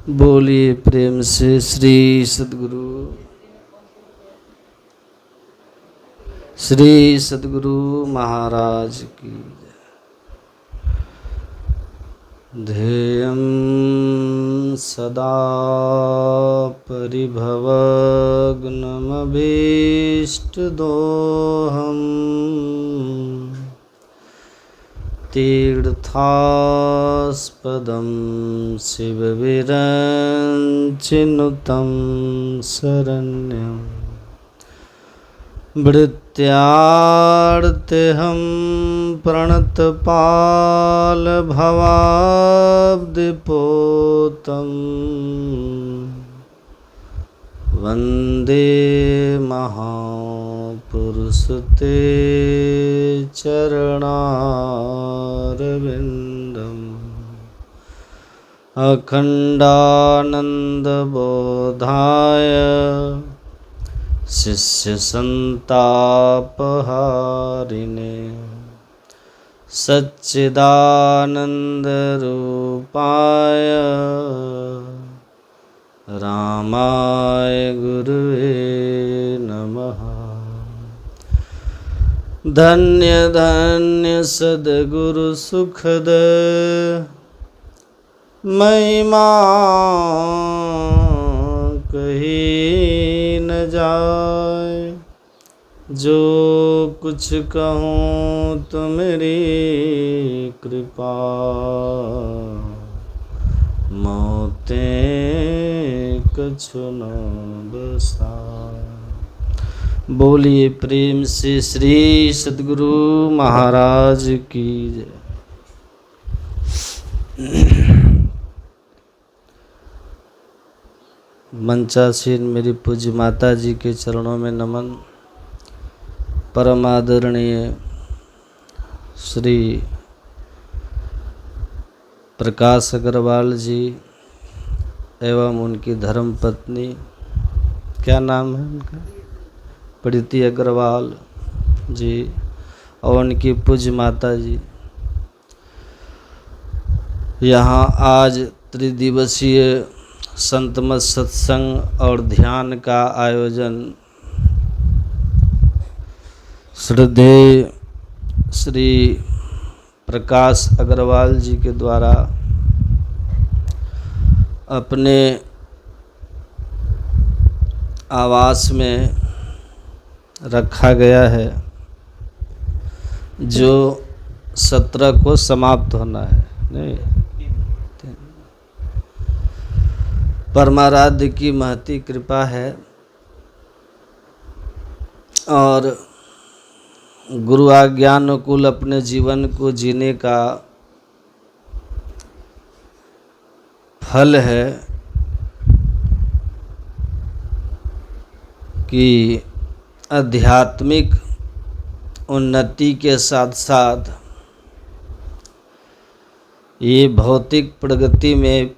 बोलिए प्रेम से श्री सद्गुरु महाराज की ध्येयं सदा परिभवग्नमभीष्टदोहम् तीर्थास्पदं शिवविरञ्चिनुतं शरण्यं भृत्यार्तेऽहं प्रणतपालभवाब्धिपोतं वन्दे महापुरुषते चरणारविन्दम् अखण्डानन्दबोधाय शिष्यसन्तापहारिणे सच्चिदानन्दरूपाय रामाय गुरुवे नमः। धन्य धन्य सद्गुरु सुखद महिमा कही न जाए, जो कुछ कहूँ तो मेरी कृपा मोतें कछु न बसाए। बोलिए प्रेम से श्री सद्गुरु महाराज की जय। मंचासीन मेरी पूज्य माता जी के चरणों में नमन। परम आदरणीय श्री प्रकाश अग्रवाल जी एवं उनकी धर्म पत्नी, क्या नाम है उनका, प्रीति अग्रवाल जी, और उनकी पूज्य माता जी यहाँ आज त्रिदिवसीय संतमत सत्संग और ध्यान का आयोजन श्रद्धेय श्री प्रकाश अग्रवाल जी के द्वारा अपने आवास में रखा गया है, जो 17 को समाप्त होना है। नहीं, परमाराध्य की महती कृपा है और गुरु आज्ञानुकूल अपने जीवन को जीने का फल है कि आध्यात्मिक उन्नति के साथ साथ ये भौतिक प्रगति में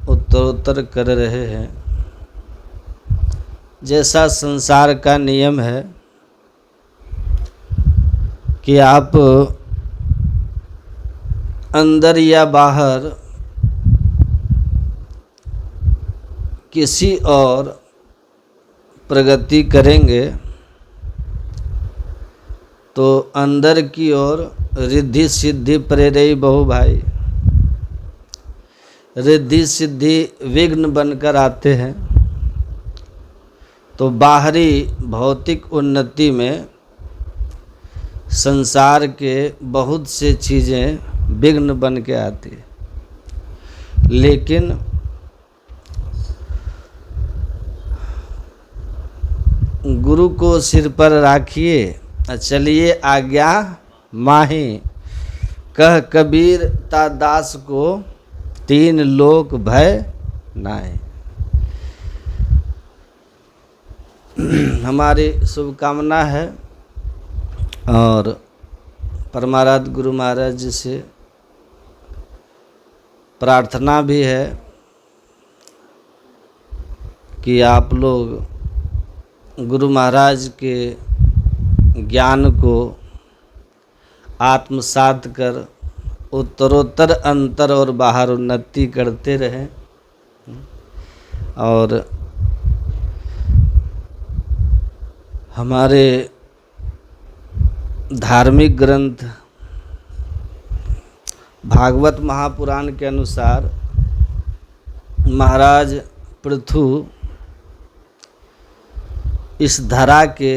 उत्तरोत्तर कर रहे हैं। जैसा संसार का नियम है कि आप अंदर या बाहर किसी और प्रगति करेंगे तो अंदर की ओर रिद्धि सिद्धि प्रेरई बहु भाई, रिद्धि सिद्धि विघ्न बनकर आते हैं। तो बाहरी भौतिक उन्नति में संसार के बहुत से चीज़ें विघ्न बन के आती है, लेकिन गुरु को सिर पर राखिए, चलिए आज्ञा माही। कह कबीर ता दास को 3 लोक भय नाहीं। हमारी शुभकामना है और परमाराध्य गुरु महाराज जी से प्रार्थना भी है कि आप लोग गुरु महाराज के ज्ञान को आत्मसात कर उत्तरोत्तर अंतर और बाहर उन्नति करते रहें और हमारे धार्मिक ग्रंथ भागवत महापुराण के अनुसार महाराज पृथु इस धरा के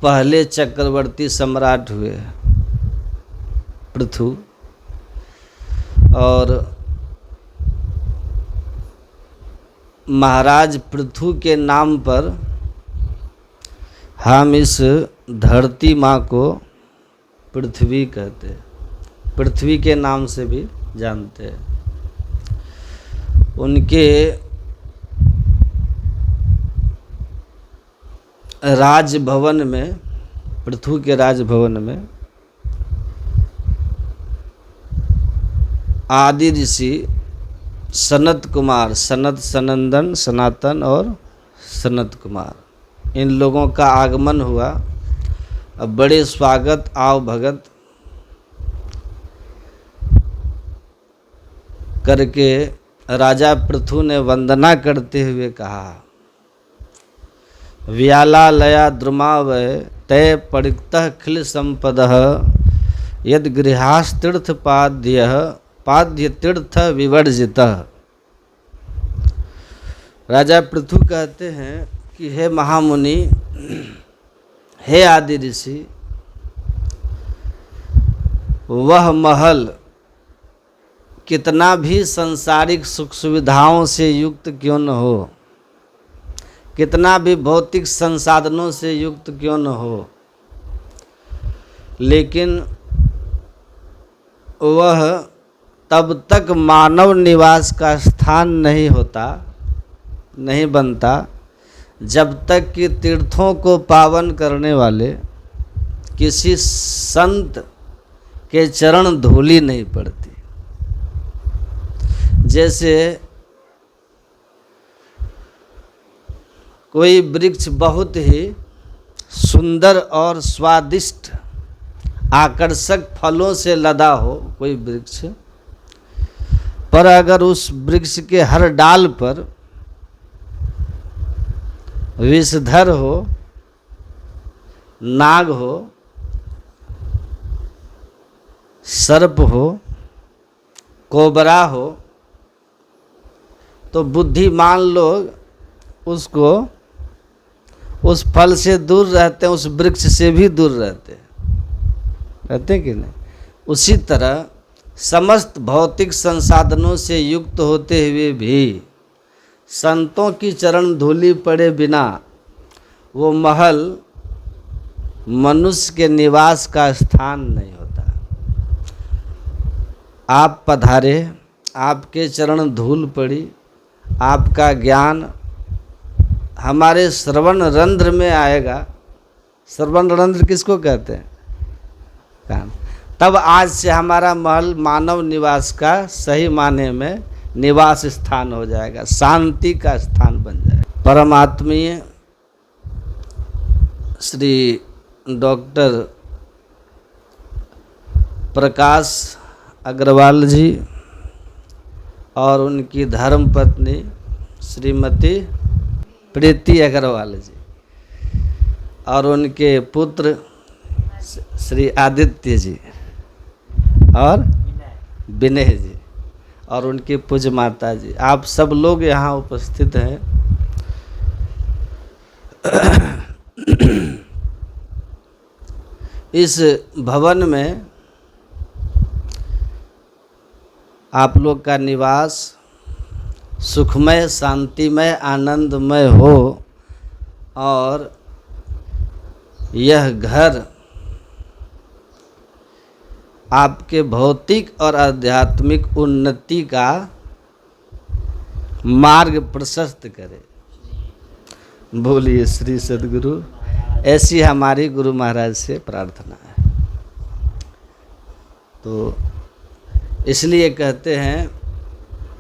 पहले चक्रवर्ती सम्राट हुए पृथु। और महाराज पृथु के नाम पर हम इस धरती माँ को पृथ्वी कहते हैं, पृथ्वी के नाम से भी जानते हैं। उनके राजभवन में, पृथु के राजभवन में आदि ऋषि सनत कुमार, सनत सनंदन सनातन और सनत कुमार, इन लोगों का आगमन हुआ। अब बड़े स्वागत आओ भगत करके राजा पृथु ने वंदना करते हुए कहा, व्याला लया द्रुमावय तय परिक्तः खिल संपदः यद गृहास्तीर्थ पाद्य तीर्थ विवर्जितः। राजा पृथु कहते हैं कि हे महामुनि, हे आदि ऋषि, वह महल कितना भी सांसारिक सुख सुविधाओं से युक्त क्यों न हो, कितना भी भौतिक संसाधनों से युक्त क्यों न हो, लेकिन वह तब तक मानव निवास का स्थान नहीं होता, नहीं बनता, जब तक कि तीर्थों को पावन करने वाले किसी संत के चरण धूलि नहीं पड़ती। जैसे कोई वृक्ष बहुत ही सुंदर और स्वादिष्ट आकर्षक फलों से लदा हो कोई वृक्ष, पर अगर उस वृक्ष के हर डाल पर विषधर हो, नाग हो, सर्प हो, कोबरा हो, तो बुद्धिमान लोग उसको, उस फल से दूर रहते हैं, उस वृक्ष से भी दूर रहते हैं कि नहीं। उसी तरह समस्त भौतिक संसाधनों से युक्त होते हुए भी संतों की चरण धूलि पड़े बिना वो महल मनुष्य के निवास का स्थान नहीं होता। आप पधारे, आपके चरण धूल पड़ी, आपका ज्ञान हमारे श्रवण रंध्र में आएगा। श्रवण रंध्र किसको कहते हैं? कान। तब आज से हमारा महल मानव निवास का सही माने में निवास स्थान हो जाएगा, शांति का स्थान बन जाएगा। परमात्मीय श्री डॉक्टर प्रकाश अग्रवाल जी और उनकी धर्मपत्नी श्रीमती प्रीति अग्रवाल जी और उनके पुत्र श्री आदित्य जी और विनय जी और उनकी पूज्य माता जी, आप सब लोग यहाँ उपस्थित हैं। इस भवन में आप लोग का निवास सुखमय, शांतिमय, आनंदमय हो और यह घर आपके भौतिक और आध्यात्मिक उन्नति का मार्ग प्रशस्त करे। बोलिए श्री सद्गुरु। ऐसी हमारी गुरु महाराज से प्रार्थना है। तो इसलिए कहते हैं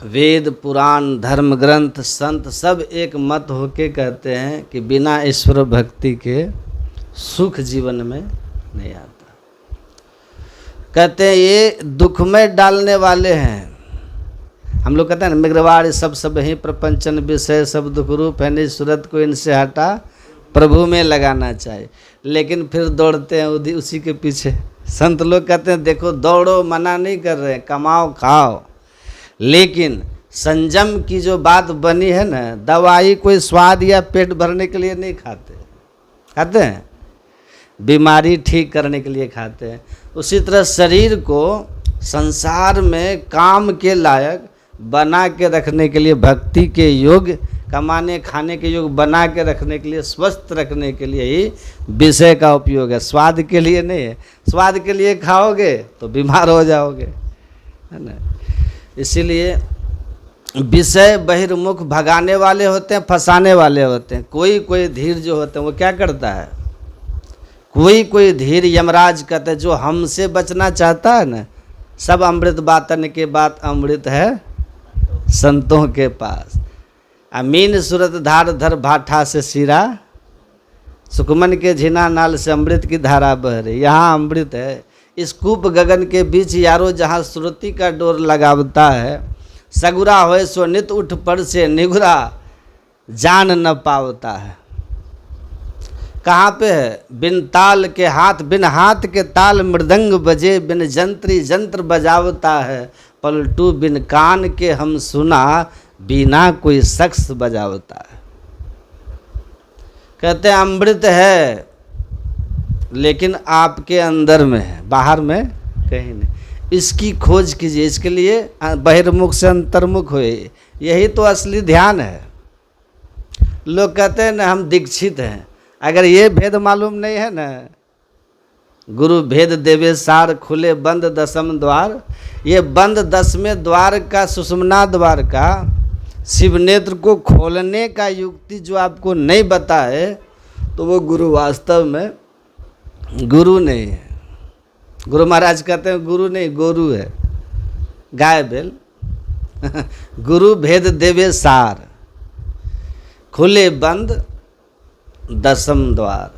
वेद, पुराण, धर्म ग्रंथ, संत सब एक मत होके कहते हैं कि बिना ईश्वर भक्ति के सुख जीवन में नहीं आता। कहते हैं ये दुख में डालने वाले हैं, हम लोग कहते हैं ना, मिगरवाड़ सब ही प्रपंचन विषय सब दुख रूप है, निज सूरत को इनसे हटा प्रभु में लगाना चाहिए। लेकिन फिर दौड़ते हैं उसी के पीछे। संत लोग कहते हैं देखो दौड़ो, मना नहीं कर रहे हैं, कमाओ खाओ, लेकिन संयम की जो बात बनी है ना, दवाई कोई स्वाद या पेट भरने के लिए नहीं खाते, खाते हैं बीमारी ठीक करने के लिए खाते हैं। उसी तरह शरीर को संसार में काम के लायक बना के रखने के लिए, भक्ति के योग, कमाने खाने के योग बना के रखने के लिए, स्वस्थ रखने के लिए ही विषय का उपयोग है, स्वाद के लिए नहीं है। स्वाद के लिए खाओगे तो बीमार हो जाओगे, है ना। इसीलिए विषय बहिर्मुख भगाने वाले होते हैं, फंसाने वाले होते हैं। कोई धीर जो होते हैं वो क्या करता है, कोई धीर यमराज कहते हैं, जो हमसे बचना चाहता है ना, सब अमृत बातन के बाद अमृत है संतों के पास। अमीन सूरत धार धर भाठा से सिरा, सुकमन के झिना नाल से अमृत की धारा बह रही। यहाँ अमृत है। इस कूप गगन के बीच यारो जहाँ श्रुति का डोर लगावता है, सगुरा होए सो नित उठ पर से निगुरा जान न पावता है। कहाँ पे है, बिन ताल के हाथ, बिन हाथ के ताल मृदंग बजे, बिन जंत्री जंत्र बजावता है, पलटू बिन कान के हम सुना, बिना कोई शख्स बजावता है। कहते हैं अमृत है लेकिन आपके अंदर में है, बाहर में कहीं नहीं। इसकी खोज कीजिए, इसके लिए बहिर्मुख से अंतर्मुख हुए, यही तो असली ध्यान है। लोग कहते हैं ना हम दीक्षित हैं, अगर ये भेद मालूम नहीं है ना, गुरु भेद देवे सार, खुले बंद दसम द्वार, ये बंद 10वें द्वार का, सुषुम्ना द्वार का शिव नेत्र को खोलने का युक्ति जो आपको नहीं बता है, तो वो गुरु वास्तव में गुरु नहीं है। गुरु महाराज कहते हैं गुरु नहीं, गोरू है, गाय बैल। गुरु भेद देवे सार, खुले बंद दसम द्वार,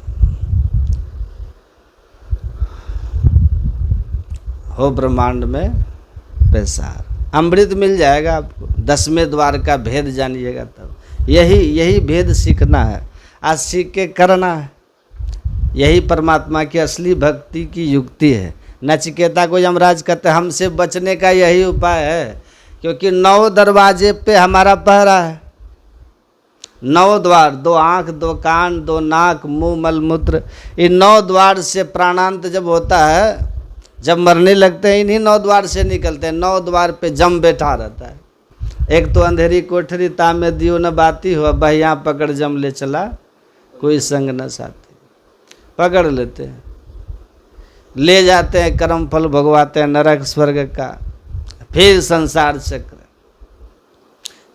हो ब्रह्मांड में पैसार। अमृत मिल जाएगा आपको, 10वें द्वार का भेद जानिएगा तब। यही भेद सीखना है, आज सीख के करना है। यही परमात्मा की असली भक्ति की युक्ति है। नचिकेता को यमराज कहते हैं हमसे बचने का यही उपाय है, क्योंकि 9 दरवाजे पे हमारा पहरा है। 9 द्वार, 2 आँख, 2 कान, 2 नाक, मुंह, मलमूत्र, इन 9 द्वार से प्राणांत जब होता है, जब मरने लगते हैं, इन्हीं 9 द्वार से निकलते हैं। 9 द्वार पे जम बैठा रहता है। एक तो अंधेरी कोठरी तामे दियो न बाती हुआ, बहिया पकड़ जम ले चला, कोई संग न साथी। पकड़ लेते हैं, ले जाते हैं, कर्म फल भोगवाते हैं, नरक स्वर्ग का, फिर संसार चक्र।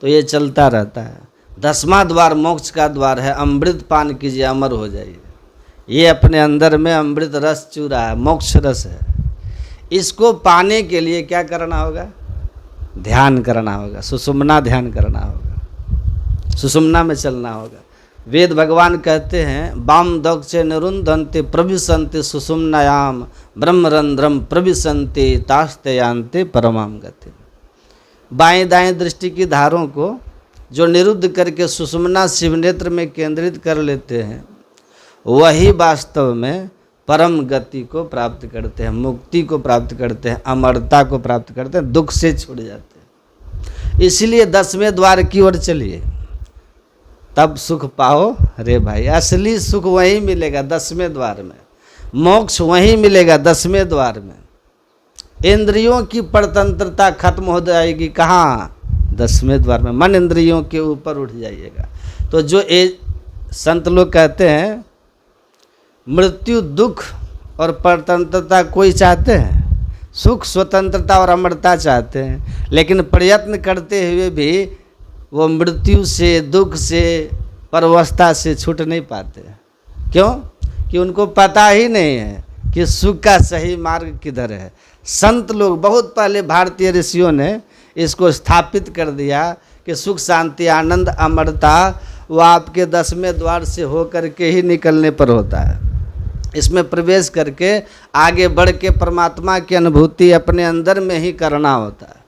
तो ये चलता रहता है। 10वां द्वार मोक्ष का द्वार है, अमृत पान कीजिए, अमर हो जाइए। ये अपने अंदर में अमृत रस चूरा है, मोक्ष रस है। इसको पाने के लिए क्या करना होगा, ध्यान करना होगा, सुषुम्ना ध्यान करना होगा, सुषुम्ना में चलना होगा। वेद भगवान कहते हैं वाम दक्षे निरुंधन्ते प्रविशन्ते सुषुम्नायाम ब्रह्मरंध्रम प्रविशन्ते तास्ते परमाम गति। बाएं दाएं दृष्टि की धारों को जो निरुद्ध करके सुषुम्ना शिवनेत्र में केंद्रित कर लेते हैं, वही वास्तव में परम गति को प्राप्त करते हैं, मुक्ति को प्राप्त करते हैं, अमरता को प्राप्त करते हैं, दुख से छूट जाते हैं। इसलिए 10वें द्वार की ओर चलिए, तब सुख पाओ रे भाई। असली सुख वहीं मिलेगा 10वें द्वार में, मोक्ष वहीं मिलेगा 10वें द्वार में। इंद्रियों की परतंत्रता खत्म हो जाएगी कहाँ, 10वें द्वार में। मन इंद्रियों के ऊपर उठ जाइएगा। तो जो संत लोग कहते हैं मृत्यु, दुख और परतंत्रता कोई चाहते हैं, सुख स्वतंत्रता और अमरता चाहते हैं, लेकिन प्रयत्न करते हुए भी वो मृत्यु से, दुख से, परवस्था से छूट नहीं पाते। क्यों? कि उनको पता ही नहीं है कि सुख का सही मार्ग किधर है। संत लोग बहुत पहले, भारतीय ऋषियों ने इसको स्थापित कर दिया कि सुख, शांति, आनंद, अमरता वो आपके 10वें द्वार से होकर के ही निकलने पर होता है। इसमें प्रवेश करके आगे बढ़ के परमात्मा की अनुभूति अपने अंदर में ही करना होता है।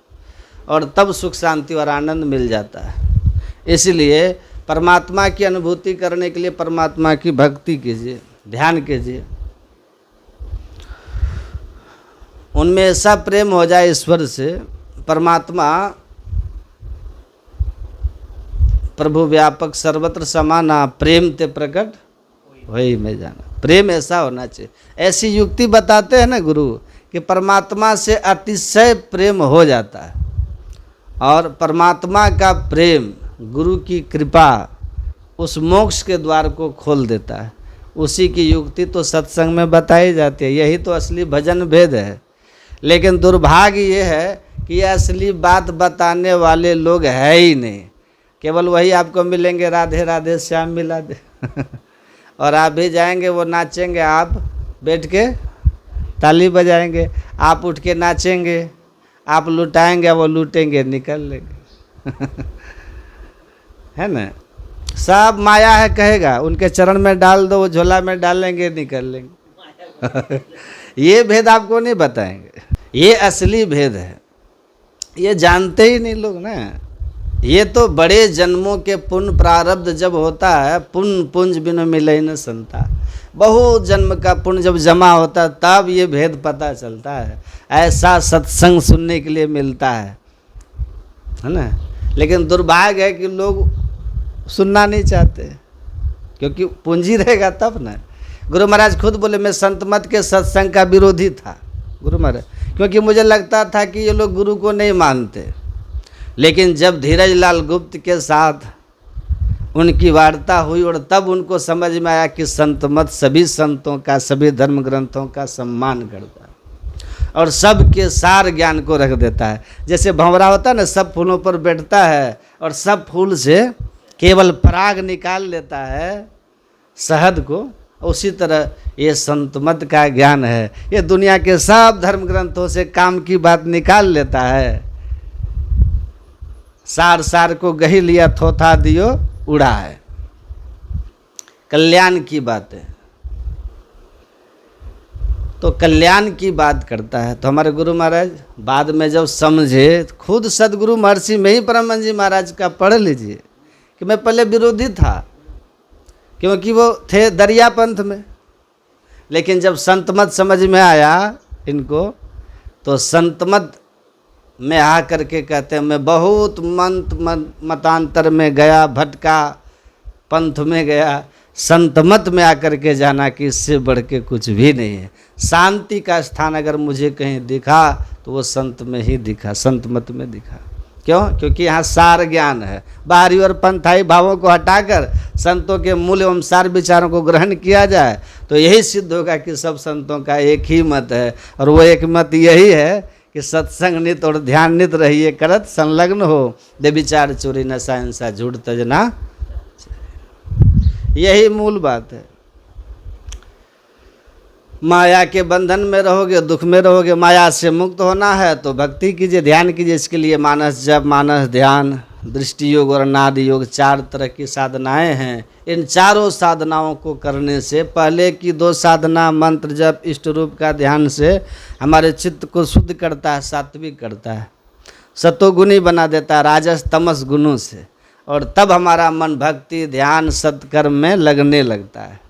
और तब सुख शांति और आनंद मिल जाता है। इसलिए परमात्मा की अनुभूति करने के लिए परमात्मा की भक्ति कीजिए, ध्यान कीजिए, उनमें ऐसा प्रेम हो जाए ईश्वर से, परमात्मा प्रभु व्यापक सर्वत्र समाना, प्रेम ते प्रकट वही में जाना। प्रेम ऐसा होना चाहिए। ऐसी युक्ति बताते हैं ना गुरु कि परमात्मा से अतिशय प्रेम हो जाता है, और परमात्मा का प्रेम, गुरु की कृपा उस मोक्ष के द्वार को खोल देता है। उसी की युक्ति तो सत्संग में बताई जाती है। यही तो असली भजन भेद है। लेकिन दुर्भाग्य ये है कि ये असली बात बताने वाले लोग है ही नहीं। केवल वही आपको मिलेंगे, राधे राधे श्याम मिला दे और आप भी जाएंगे, वो नाचेंगे, आप बैठ के ताली बजाएंगे, आप उठ के नाचेंगे, आप लुटाएंगे, वो लूटेंगे, निकल लेंगे है ना। सब माया है कहेगा, उनके चरण में डाल दो, वो झोला में डालेंगे, निकल लेंगे ये भेद आपको नहीं बताएंगे। ये असली भेद है, ये जानते ही नहीं लोग ना। ये तो बड़े जन्मों के पुण्य प्रारब्ध जब होता है, पुण्य पुंज बिन मिले न संता, बहुत जन्म का पुण्य जब जमा होता है तब ये भेद पता चलता है। ऐसा सत्संग सुनने के लिए मिलता है ना। लेकिन दुर्भाग्य है कि लोग सुनना नहीं चाहते, क्योंकि पूंजी रहेगा तब ना। गुरु महाराज खुद बोले, मैं संत मत के सत्संग का विरोधी था गुरु महाराज, क्योंकि मुझे लगता था कि ये लोग गुरु को नहीं मानते। लेकिन जब धीरज लाल गुप्त के साथ उनकी वार्ता हुई और तब उनको समझ में आया कि संत मत सभी संतों का, सभी धर्म ग्रंथों का सम्मान करता है और सबके सार ज्ञान को रख देता है। जैसे भंवरा होता है ना, सब फूलों पर बैठता है और सब फूल से केवल पराग निकाल लेता है, शहद को, उसी तरह ये संत मत का ज्ञान है। ये दुनिया के सब धर्म ग्रंथों से काम की बात निकाल लेता है, सार सार को गही लिया, थोथा दियो उड़ा है, कल्याण की बात है। तो कल्याण की बात करता है। तो हमारे गुरु महाराज बाद में जब समझे, खुद सदगुरु महर्षि में ही परमहंस जी महाराज का पढ़ लीजिए कि मैं पहले विरोधी था, क्योंकि वो थे दरिया पंथ में। लेकिन जब संत मत समझ में आया इनको, तो संत मत में आ करके कहते हैं, मैं बहुत मतांतर में गया, भटका, पंथ में गया, संत मत में आकर के जाना कि इससे बढ़ के कुछ भी नहीं है। शांति का स्थान अगर मुझे कहीं दिखा तो वो संत में ही दिखा, संत मत में दिखा। क्यों? क्योंकि यहाँ सार ज्ञान है। बाहरी और पंथाई भावों को हटाकर संतों के मूल एवं सार विचारों को ग्रहण किया जाए तो यही सिद्ध होगा कि सब संतों का एक ही मत है। और वो एक मत यही है कि सत्संग नित और ध्यान नित रहिए करत, संलग्न हो, दे विचार चोरी नशा हिंसा झूठ तजना, यही मूल बात है। माया के बंधन में रहोगे, दुख में रहोगे। माया से मुक्त होना है तो भक्ति कीजिए, ध्यान कीजिए। इसके लिए मानस जप, मानस ध्यान, दृष्टि योग और नादि योग 4 तरह की साधनाएं हैं। इन चारों साधनाओं को करने से पहले की 2 साधना मंत्र जप इष्ट रूप का ध्यान से हमारे चित्त को शुद्ध करता है, सात्विक करता है, सतोगुणी बना देता है राजस तमस गुणों से, और तब हमारा मन भक्ति ध्यान सत्कर्म में लगने लगता है।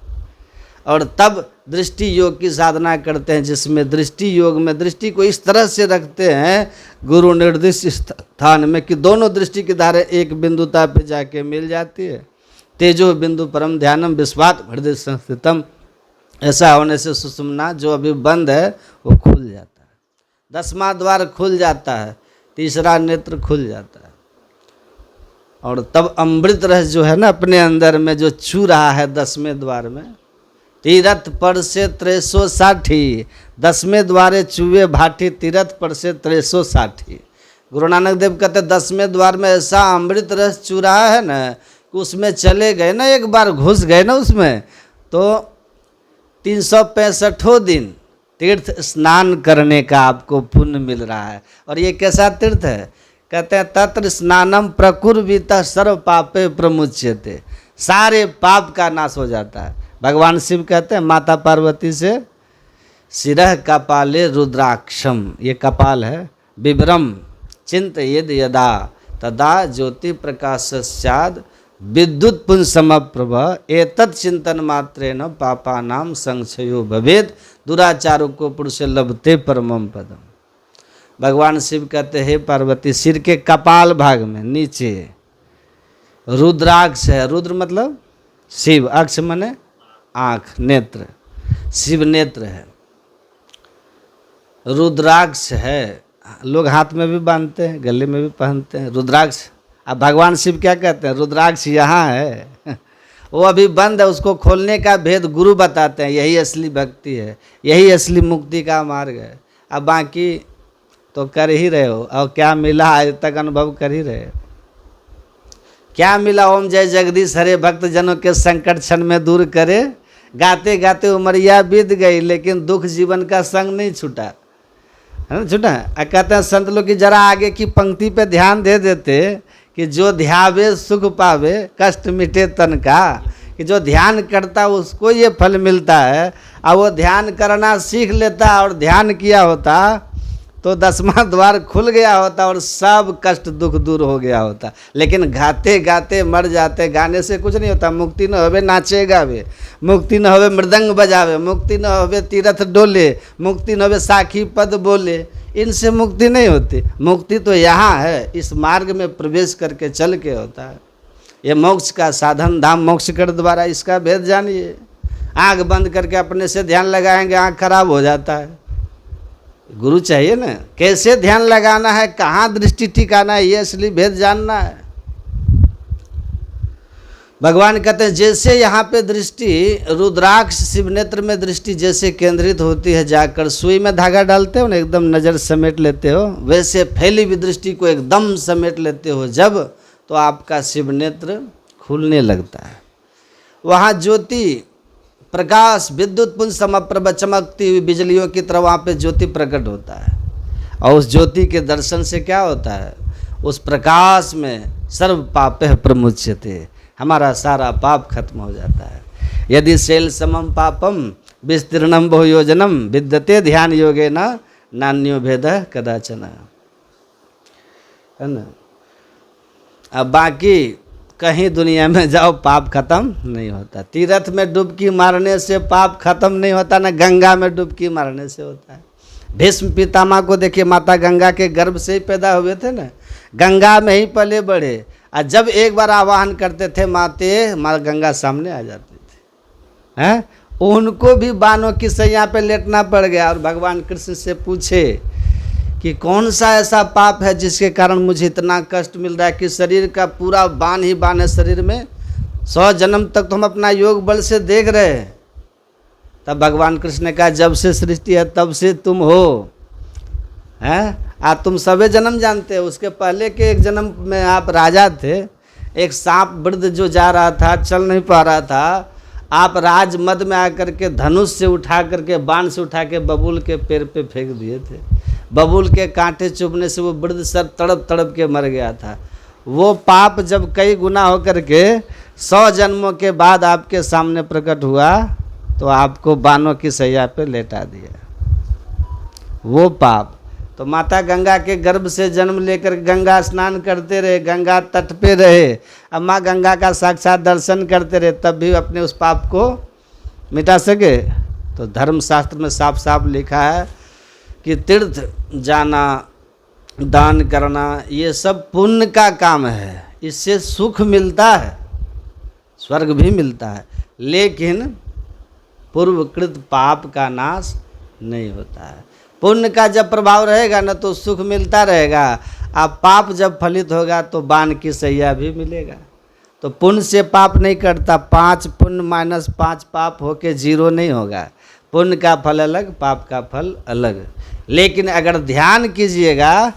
और तब दृष्टि योग की साधना करते हैं, जिसमें दृष्टि योग में दृष्टि को इस तरह से रखते हैं गुरु निर्दिष्ट स्थान में कि दोनों दृष्टि की धारे एक बिंदुता पे जाके मिल जाती है। तेजो बिंदु परम ध्यानम विश्वात हृदय संस्थितम। ऐसा होने से सुषुम्ना जो अभी बंद है वो खुल जाता है, 10वां द्वार खुल जाता है, 3रा नेत्र खुल जाता है। और तब अमृत रस जो है ना अपने अंदर में जो छू रहा है 10वें द्वार में, तीरथ पर से 360, 10वें द्वारे चूहे भाटी, तीरथ पर से 360। गुरु नानक देव कहते 10वें द्वार में ऐसा अमृत रस चू रहा है ना कि उसमें चले गए ना, एक बार घुस गए ना उसमें, तो 365 दिन तीर्थ स्नान करने का आपको पुण्य मिल रहा है। और ये कैसा तीर्थ है? कहते हैं तत्र स्नानम प्रकुर्वितः सर्व पापे प्रमुच्यते। सारे पाप का नाश हो जाता है। भगवान शिव कहते हैं माता पार्वती से सिरह कपाले रुद्राक्षम, ये कपाल है, विभ्रम चिंतयेद यदा तदा ज्योति प्रकाशस्याद विद्युत पुंज समप्रभ एतत् चिंतन मात्रेण पापानाम संक्षयो भवेद दुराचारों को पुरुष लभते परमम पदम। भगवान शिव कहते हैं पार्वती सिर के कपाल भाग में नीचे रुद्राक्ष है। रुद्र मतलब शिव, अक्ष माने आँख, नेत्र, शिव नेत्र है, रुद्राक्ष है। लोग हाथ में भी बांधते हैं, गले में भी पहनते हैं रुद्राक्ष। अब भगवान शिव क्या कहते हैं, रुद्राक्ष यहाँ है वो अभी बंद है, उसको खोलने का भेद गुरु बताते हैं। यही असली भक्ति है, यही असली मुक्ति का मार्ग है। अब बाकी तो कर ही रहे हो, और क्या मिला आज तक अनुभव कर ही रहे हो। क्या मिला, ओम जय जगदीश हरे भक्त जनों के संकट क्षण में दूर करे, गाते गाते उमरिया बीत गई लेकिन दुख जीवन का संग नहीं छूटा, है ना, छूटा। कहते हैं संत लोग की जरा आगे की पंक्ति पे ध्यान दे देते कि जो ध्यावे सुख पावे कष्ट मिटे तन का, कि जो ध्यान करता उसको ये फल मिलता है। और वो ध्यान करना सीख लेता और ध्यान किया होता तो 10वां द्वार खुल गया होता और सब कष्ट दुख दूर हो गया होता। लेकिन गाते गाते मर जाते, गाने से कुछ नहीं होता। मुक्ति न होवे नाचे गावे, मुक्ति न होवे मृदंग बजावे, मुक्ति न होवे तीरथ डोले, मुक्ति न होवे साखी पद बोले, इनसे मुक्ति नहीं होती। मुक्ति तो यहाँ है, इस मार्ग में प्रवेश करके चल के होता है। ये मोक्ष का साधन धाम मोक्ष कर द्वारा, इसका भेद जानिए। आँख बंद करके अपने से ध्यान लगाएंगे, आँख खराब हो जाता है। गुरु चाहिए ना, कैसे ध्यान लगाना है, कहाँ दृष्टि ठिकाना है, ये असली भेद जानना है। भगवान कहते हैं जैसे यहाँ पे दृष्टि रुद्राक्ष शिव नेत्र में दृष्टि जैसे केंद्रित होती है, जाकर सुई में धागा डालते हो ना, एकदम नज़र समेट लेते हो, वैसे फैली हुई दृष्टि को एकदम समेट लेते हो जब, तो आपका शिव नेत्र खुलने लगता है। वहाँ ज्योति प्रकाश विद्युत पुंज समप्रभ चमकती हुई बिजलियों की तरह वहाँ पे ज्योति प्रकट होता है। और उस ज्योति के दर्शन से क्या होता है, उस प्रकाश में सर्व पापः प्रमुच्यते, हमारा सारा पाप खत्म हो जाता है। यदि शैल समम पापम विस्तीर्णम बहुयोजनम विद्यते ध्यान योगेन नान्यो भेदः कदाचन, है ना। अब बाकी कहीं दुनिया में जाओ पाप खत्म नहीं होता। तीर्थ में डुबकी मारने से पाप खत्म नहीं होता, ना गंगा में डुबकी मारने से होता है। भीष्म पितामह को देखिए, माता गंगा के गर्भ से ही पैदा हुए थे ना, गंगा में ही पले बढ़े। और जब एक बार आवाहन करते थे माते, माँ गंगा सामने आ जाती थी, हैं। उनको भी बानों की सैया पे लेटना पड़ गया। और भगवान कृष्ण से पूछे कि कौन सा ऐसा पाप है जिसके कारण मुझे इतना कष्ट मिल रहा है कि शरीर का पूरा बान ही बान है शरीर में, 100 जन्म तक तो हम अपना योग बल से देख रहे हैं। तब भगवान कृष्ण ने कहा जब से सृष्टि है तब से तुम हो, हैं। तुम सभी जन्म जानते हो, उसके पहले के एक जन्म में आप राजा थे। एक सांप वृद्ध जो जा रहा था, चल नहीं पा रहा था, आप राजमद में आकर के धनुष से उठा करके, बाण से उठा के बबूल के पेड़ पे फेंक दिए थे। बबूल के कांटे चुभने से वो वृद्ध सर तड़प तड़प के मर गया था। वो पाप जब कई गुना होकर के 100 जन्मों के बाद आपके सामने प्रकट हुआ तो आपको बानों की सैया पे लेटा दिया। वो पाप तो माता गंगा के गर्भ से जन्म लेकर गंगा स्नान करते रहे, गंगा तट पे रहे, अब माँ गंगा का साक्षात दर्शन करते रहे, तब भी अपने उस पाप को मिटा सके। तो धर्मशास्त्र में साफ साफ लिखा है कि तीर्थ जाना, दान करना, ये सब पुण्य का काम है, इससे सुख मिलता है, स्वर्ग भी मिलता है, लेकिन पूर्वकृत पाप का नाश नहीं होता है। पुण्य का जब प्रभाव रहेगा ना तो सुख मिलता रहेगा, अब पाप जब फलित होगा तो बाण की सैया भी मिलेगा। तो पुण्य से पाप नहीं कटता, 5 पुण्य माइनस 5 पाप होके 0 नहीं होगा। पुण्य का फल अलग, पाप का फल अलग। लेकिन अगर ध्यान कीजिएगा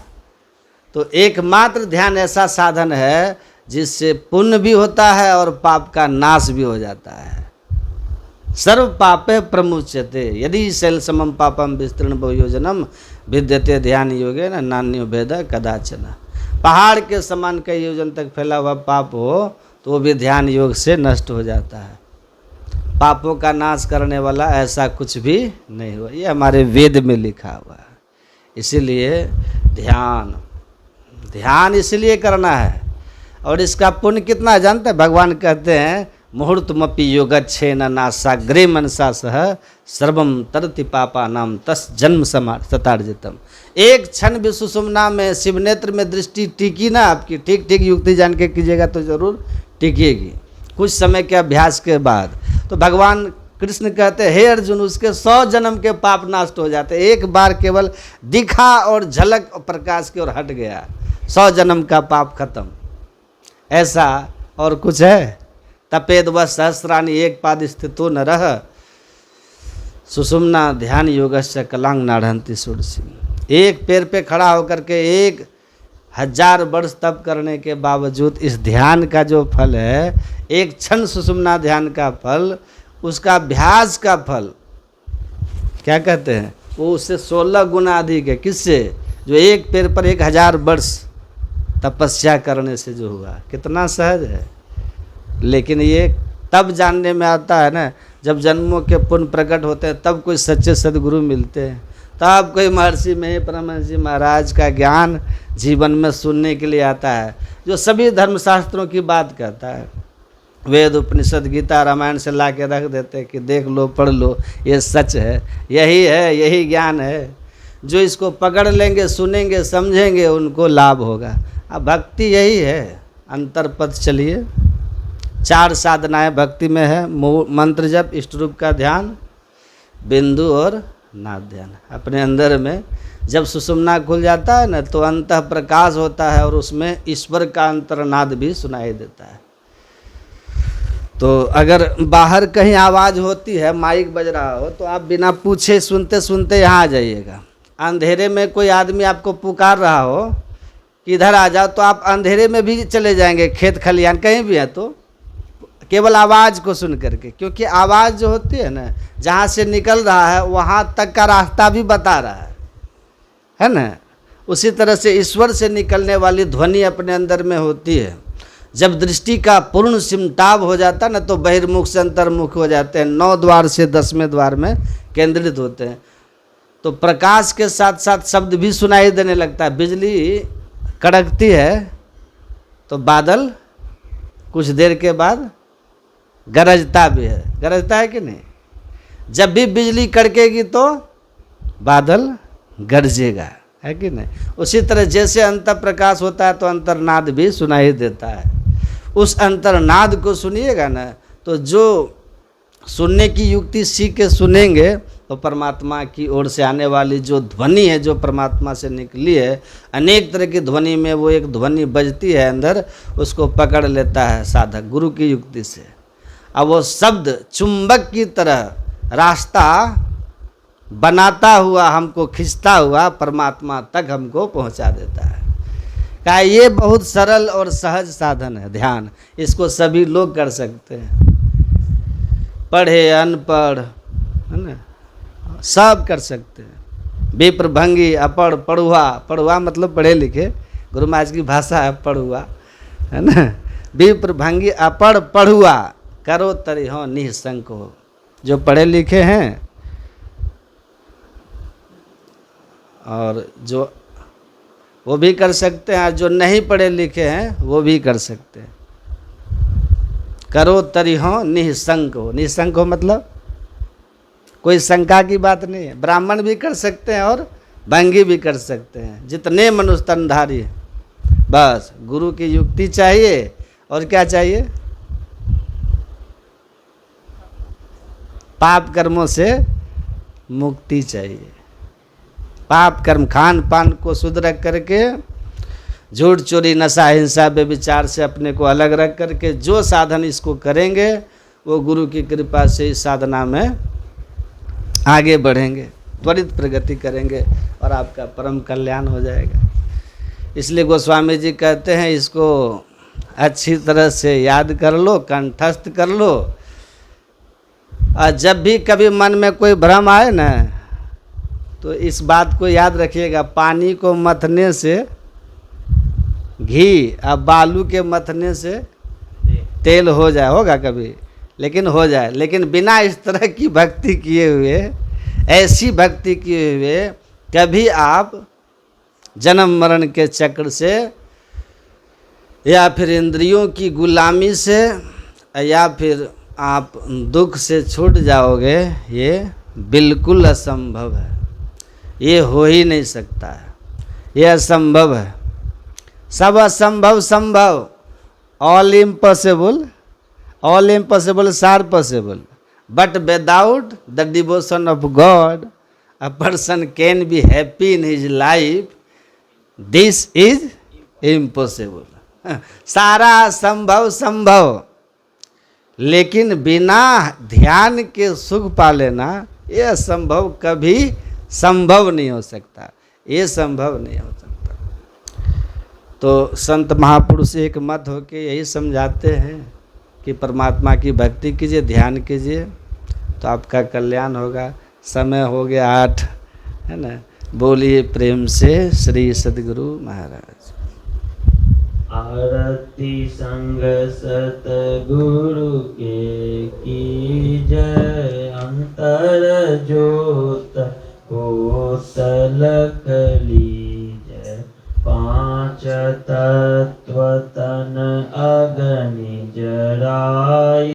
तो एकमात्र ध्यान ऐसा साधन है जिससे पुण्य भी होता है और पाप का नाश भी हो जाता है। सर्व पापे प्रमुच्यते यदि शैल समम पापम विस्तृण बहुयोजनम विद्यते ध्यान योगे न नान्यो भेद कदाचन। पहाड़ के समान कई योजन तक फैला हुआ पाप हो तो वो भी ध्यान योग से नष्ट हो जाता है। पापों का नाश करने वाला ऐसा कुछ भी नहीं हुआ, ये हमारे वेद में लिखा हुआ है। इसीलिए ध्यान ध्यान इसलिए करना है। और इसका पुण्य कितना जानते हैं? भगवान कहते हैं मुहूर्तमपि योगच्छेन नासाग्रे मनसा सह सर्वम तरति पापा नाम तस् जन्म सतार्जितम। एक क्षण भी सुषुम्ना में शिव नेत्र में दृष्टि टिकी ना आपकी, ठीक ठीक युक्ति जान के कीजिएगा तो जरूर टिकेगी कुछ समय के अभ्यास के बाद। तो भगवान कृष्ण कहते हैं हे अर्जुन, उसके 100 जन्म के पाप नष्ट हो जाते, एक बार केवल दिखा और झलक प्रकाश की ओर हट गया, 100 जन्म का पाप खत्म। ऐसा और कुछ है? तपेद व सहस्राणी एक पाद स्थितो न रह सुषुम्ना ध्यान योगस्य कलांग नाढ़ंती सुरसी। एक पैर पे खड़ा होकर के 1000 वर्ष तप करने के बावजूद इस ध्यान का जो फल है, एक क्षण सुषुम्ना ध्यान का फल, उसका अभ्यास का फल क्या कहते हैं, वो उससे 16 गुना अधिक है। किससे? जो एक पैर पर 1000 वर्ष तपस्या करने से जो हुआ। कितना सहज है। लेकिन ये तब जानने में आता है ना, जब जन्मों के पुण्य प्रकट होते हैं, तब कोई सच्चे सदगुरु मिलते हैं, तब कोई महर्षि में परमहंस महाराज का ज्ञान जीवन में सुनने के लिए आता है, जो सभी धर्मशास्त्रों की बात कहता है। वेद उपनिषद गीता रामायण से ला के रख देते कि देख लो पढ़ लो, ये सच है, यही है, यही ज्ञान है। जो इसको पकड़ लेंगे, सुनेंगे, समझेंगे, उनको लाभ होगा। अब भक्ति यही है। अंतरपद चलिए। 4 साधनाएं भक्ति में है। मंत्र जप, इष्ट रूप का ध्यान, बिंदु और नाद ध्यान। अपने अंदर में जब सुषुम्ना खुल जाता है ना, तो अंतः प्रकाश होता है और उसमें ईश्वर का अंतर्नाद भी सुनाई देता है। तो अगर बाहर कहीं आवाज़ होती है, माइक बज रहा हो, तो आप बिना पूछे सुनते सुनते यहाँ आ जाइएगा। अंधेरे में कोई आदमी आपको पुकार रहा हो कि इधर आ जाओ, तो आप अंधेरे में भी चले जाएंगे, खेत खलियान कहीं भी है, तो केवल आवाज़ को सुन करके। क्योंकि आवाज़ जो होती है ना, जहाँ से निकल रहा है वहाँ तक का रास्ता भी बता रहा है ना। उसी तरह से ईश्वर से निकलने वाली ध्वनि अपने अंदर में होती है। जब दृष्टि का पूर्ण सिमटाव हो जाता ना, तो बहिर्मुख से अंतर्मुख हो जाते हैं, 9 द्वार से 10वें द्वार में केंद्रित होते हैं। तो प्रकाश के साथ साथ शब्द भी सुनाई देने लगता है। बिजली कड़कती है तो बादल कुछ देर के बाद गरजता भी है। गरजता है कि नहीं? जब भी बिजली कड़केगी तो बादल गरजेगा, है कि नहीं? उसी तरह जैसे अंतर प्रकाश होता है तो अंतर्नाद भी सुनाई देता है। उस अंतर्नाद को सुनिएगा ना, तो जो सुनने की युक्ति सीख के सुनेंगे, तो परमात्मा की ओर से आने वाली जो ध्वनि है, जो परमात्मा से निकली है, अनेक तरह की ध्वनि में वो एक ध्वनि बजती है अंदर, उसको पकड़ लेता है साधक गुरु की युक्ति से। अब वो शब्द चुंबक की तरह रास्ता बनाता हुआ, हमको खींचता हुआ परमात्मा तक हमको पहुंचा देता है। क्या ये बहुत सरल और सहज साधन है ध्यान। इसको सभी लोग कर सकते हैं, पढ़े अनपढ़, है ना, सब कर सकते हैं। विप्र भंगी अपढ़ पढ़ुआ, पढ़ुआ मतलब पढ़े लिखे, गुरु महाराज की भाषा है पढ़ुआ, है ना। विप्र भंगी अपढ़ पढ़ुआ करो तरी हो निःशंक हो। जो पढ़े लिखे हैं और जो वो भी कर सकते हैं, जो नहीं पढ़े लिखे हैं वो भी कर सकते हैं। करो तरी हो निःशंक हो। निःशंक हो मतलब कोई शंका की बात नहीं है। ब्राह्मण भी कर सकते हैं और भंगी भी कर सकते हैं, जितने मनुष्य तनधारी है। बस गुरु की युक्ति चाहिए और क्या चाहिए? पाप कर्मों से मुक्ति चाहिए। पाप कर्म, खान पान को शुद्ध रख करके, झूठ चोरी नशा हिंसा बेविचार से अपने को अलग रख करके जो साधन इसको करेंगे, वो गुरु की कृपा से इस साधना में आगे बढ़ेंगे, त्वरित प्रगति करेंगे और आपका परम कल्याण हो जाएगा। इसलिए गोस्वामी जी कहते हैं, इसको अच्छी तरह से याद कर लो, कंठस्थ कर लो। और जब भी कभी मन में कोई भ्रम आए ना, तो इस बात को याद रखिएगा, पानी को मथने से घी, अब बालू के मथने से तेल हो जाए, होगा कभी, लेकिन हो जाए। लेकिन बिना इस तरह की भक्ति किए हुए, ऐसी भक्ति किए हुए, कभी आप जन्म मरण के चक्र से या फिर इंद्रियों की गुलामी से, या फिर आप दुख से छूट जाओगे, ये बिल्कुल असंभव है। ये हो ही नहीं सकता है, ये असंभव है। सब असंभव संभव, all impossible, all impossible are possible, but without the devotion of God a person can be happy in his life, this is impossible। सारा संभव संभव, लेकिन बिना ध्यान के सुख पा लेना, ये असंभव कभी संभव नहीं हो सकता, ये संभव नहीं हो सकता। तो संत महापुरुष एक मत होके यही समझाते हैं कि परमात्मा की भक्ति कीजिए, ध्यान कीजिए, तो आपका कल्याण होगा। समय हो गया 8, है ना। बोलिए प्रेम से श्री सद्गुरु महाराज। आरती संग सतगुरु के कीजय, अंतर ज्योत कोतल लीजय। 5 तत्व तन अग्नि जराय,